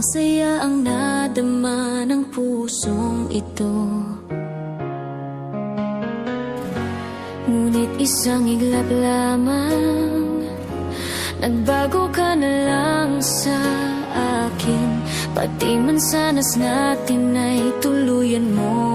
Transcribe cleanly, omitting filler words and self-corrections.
saya ang nadama ng pusong ito. Ngunit isang iglap lamang, nagbago ka na lang sa akin. Pati man sanas natin ay tuluyan mo